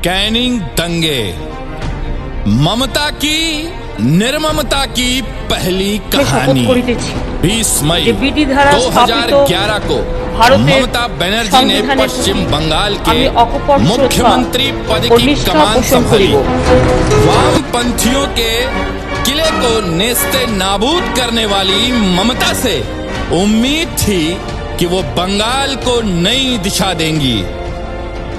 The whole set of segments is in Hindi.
कैनिंग दंगे, ममता की निर्ममता की पहली कहानी। 20 मई 2011 को ममता बनर्जी ने पश्चिम बंगाल के मुख्यमंत्री पद की कमान संभाली। वामपंथियों के किले को नेस्ते नाबूद करने वाली ममता से उम्मीद थी कि वो बंगाल को नई दिशा देंगी,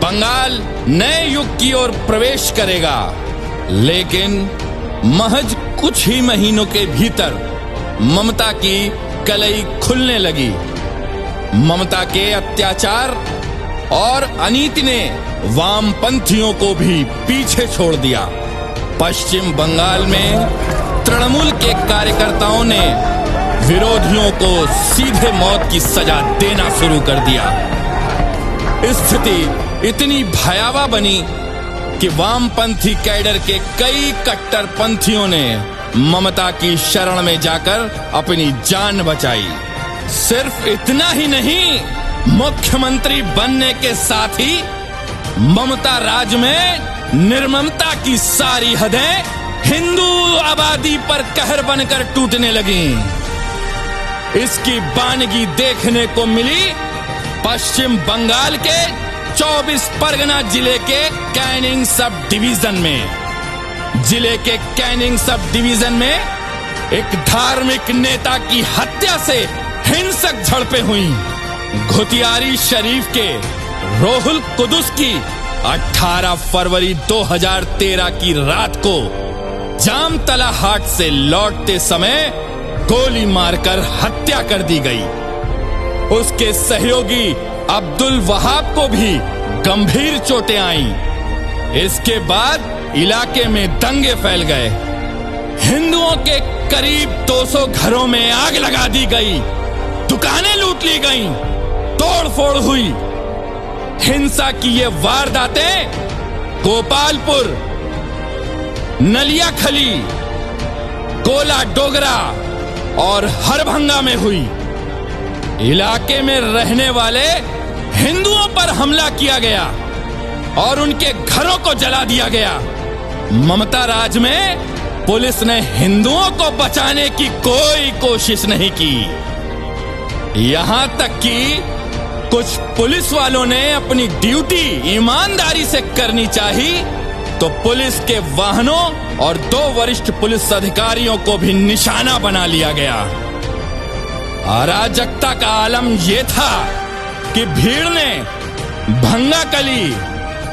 बंगाल नए युग की ओर प्रवेश करेगा। लेकिन महज कुछ ही महीनों के भीतर ममता की कलई खुलने लगी। ममता के अत्याचार और अनीति ने वामपंथियों को भी पीछे छोड़ दिया। पश्चिम बंगाल में तृणमूल के कार्यकर्ताओं ने विरोधियों को सीधे मौत की सजा देना शुरू कर दिया। स्थिति इतनी भयावह बनी कि वामपंथी कैडर के कई कट्टरपंथियों ने ममता की शरण में जाकर अपनी जान बचाई। सिर्फ इतना ही नहीं, मुख्यमंत्री बनने के साथ ही ममता राज में निर्ममता की सारी हदें हिंदू आबादी पर कहर बनकर टूटने लगीं। इसकी बानगी देखने को मिली पश्चिम बंगाल के 24 परगना जिले के कैनिंग सब डिवीजन में। जिले के कैनिंग सब डिवीजन में एक धार्मिक नेता की हत्या से हिंसक झड़पें हुई। घुतियारी शरीफ के रोहुल कुदुस की 18 फरवरी 2013 की रात को जामतला हाट से लौटते समय गोली मारकर हत्या कर दी गई। उसके सहयोगी अब्दुल वहाब को भी गंभीर चोटें आईं। इसके बाद इलाके में दंगे फैल गए। हिंदुओं के करीब 200 घरों में आग लगा दी गई, दुकानें लूट ली गईं, तोड़फोड़ हुई। हिंसा की ये वारदातें गोपालपुर, नलियाखली, कोला डोगरा और हरभंगा में हुई। इलाके में रहने वाले हिंदुओं पर हमला किया गया और उनके घरों को जला दिया गया। ममता राज में पुलिस ने हिंदुओं को बचाने की कोई कोशिश नहीं की। यहां तक कि कुछ पुलिस वालों ने अपनी ड्यूटी ईमानदारी से करनी चाहिए तो पुलिस के वाहनों और 2 वरिष्ठ पुलिस अधिकारियों को भी निशाना बना लिया गया। अराजकता का आलम यह था कि भीड़ ने भंगाकली,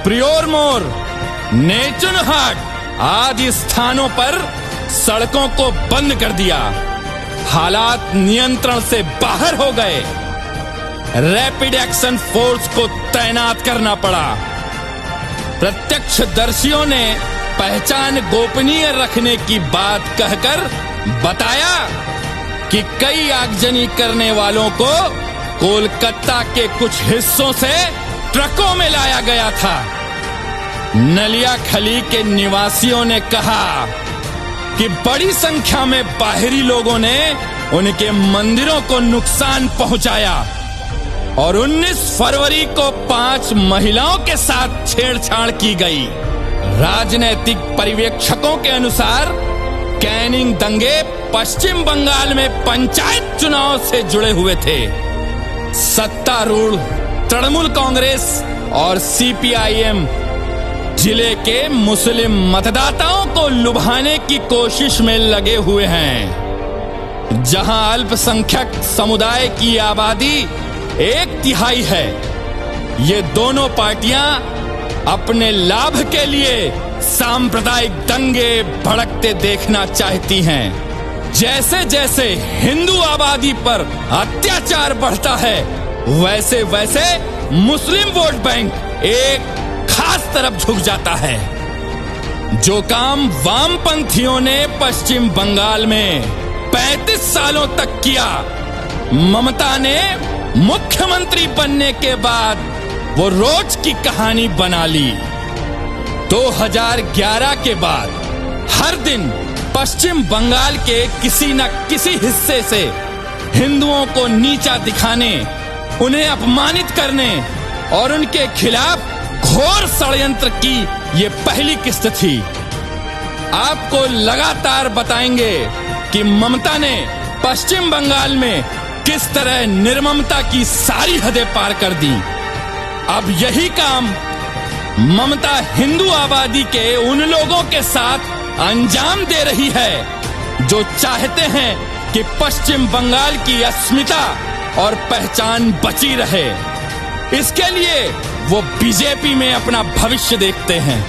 प्रियोर मोड़, नेचुनहाट आदि स्थानों पर सड़कों को बंद कर दिया। हालात नियंत्रण से बाहर हो गए। रैपिड एक्शन फोर्स को तैनात करना पड़ा। प्रत्यक्षदर्शियों ने पहचान गोपनीय रखने की बात कहकर बताया कि कई आगजनी करने वालों को कोलकाता के कुछ हिस्सों से ट्रकों में लाया गया था। नलियाखली के निवासियों ने कहा कि बड़ी संख्या में बाहरी लोगों ने उनके मंदिरों को नुकसान पहुंचाया और 19 फरवरी को 5 महिलाओं के साथ छेड़छाड़ की गई। राजनैतिक पर्यवेक्षकों के अनुसार कैनिंग दंगे पश्चिम बंगाल में पंचायत चुनाव से जुड़े हुए थे। सत्तारूढ़ तृणमूल कांग्रेस और सीपीआईएम जिले के मुस्लिम मतदाताओं को लुभाने की कोशिश में लगे हुए हैं। जहां अल्पसंख्यक समुदाय की आबादी 1/3 है, ये दोनों पार्टियां अपने लाभ के लिए सांप्रदायिक दंगे भड़कते देखना चाहती हैं। जैसे जैसे हिंदू आबादी पर अत्याचार बढ़ता है, वैसे वैसे मुस्लिम वोट बैंक एक खास तरफ झुक जाता है। जो काम वामपंथियों ने पश्चिम बंगाल में 35 सालों तक किया, ममता ने मुख्यमंत्री बनने के बाद वो रोज की कहानी बना ली। 2011 के बाद हर दिन पश्चिम बंगाल के किसी न किसी हिस्से से हिंदुओं को नीचा दिखाने, उन्हें अपमानित करने और उनके खिलाफ घोर षड्यंत्र की ये पहली किस्त थी। आपको लगातार बताएंगे कि ममता ने पश्चिम बंगाल में किस तरह निर्ममता की सारी हदें पार कर दी। अब यही काम ममता हिंदू आबादी के उन लोगों के साथ अंजाम दे रही है जो चाहते हैं कि पश्चिम बंगाल की अस्मिता और पहचान बची रहे। इसके लिए वो बीजेपी में अपना भविष्य देखते हैं।